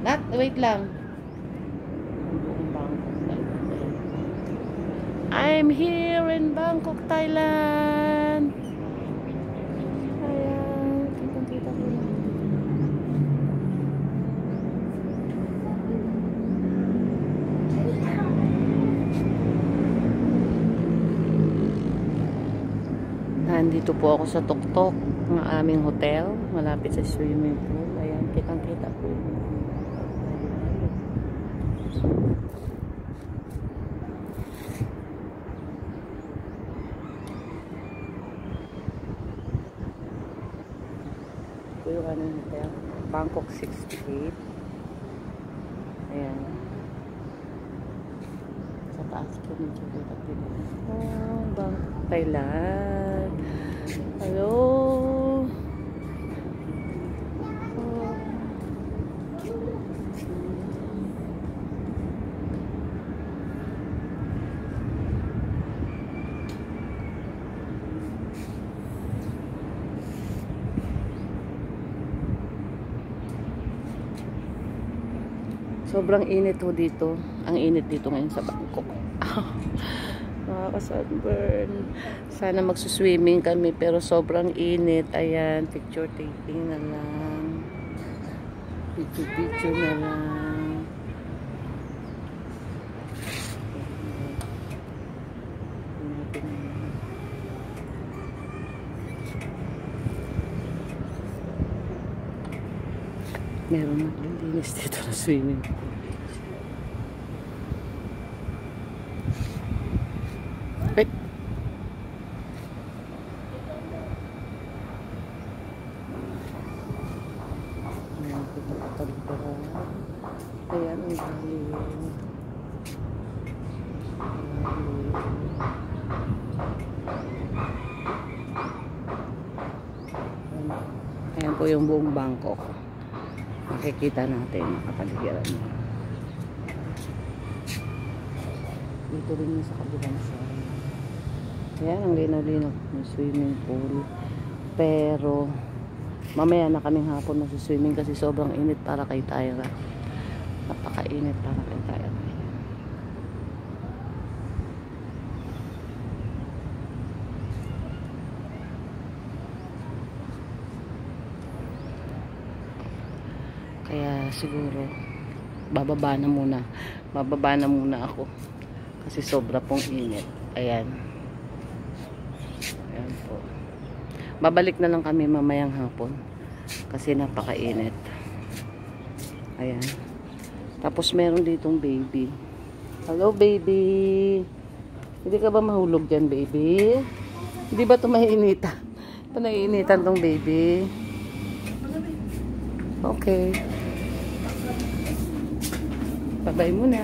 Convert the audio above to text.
Nat, wait lang. I'm here in Bangkok, Thailand. Ayan, kitang-kita ko lang. Nandito po ako sa tuktok ng aming hotel, malapit sa swimming pool. Ayan, kitang-kita po. Ito yung aming hotel, Bangkok 68. Ayan. Sa taas po medyo kita-kita. Oh, Bangkok, Thailand. Hello. Sobrang init ho dito. Ang init dito ngayon sa Bangkok. Nakaka-sunburn. Sana magsuswimming kami pero sobrang init. Ayan, picture taking na lang. Picture na lang. Meron naglilinis dito na swimming pool. Wait. Ayan, pinapatagpara. Ayan, ang galing. Ayan po yung buong Bangkok. Makikita natin makapaligiran mo. Dito rin yung sa kabilang side. Ayan, ang linaw-linaw ng swimming pool. Pero mamaya na kaming hapon mag-swimming kasi sobrang init para kay Tyra. Napaka-init para kay Tyra. Kaya siguro bababa na muna. Bababa na muna ako. Kasi sobra pong init. Ayan. Ayan po. Babalik na lang kami mamayang hapon. Kasi napakainit. Ayan. Tapos meron ditong baby. Hello baby. Hindi ka ba mahulog dyan baby? Hindi ba ito maiinitan? Ito naiinitan tong baby. Okay. Bye-bye muna.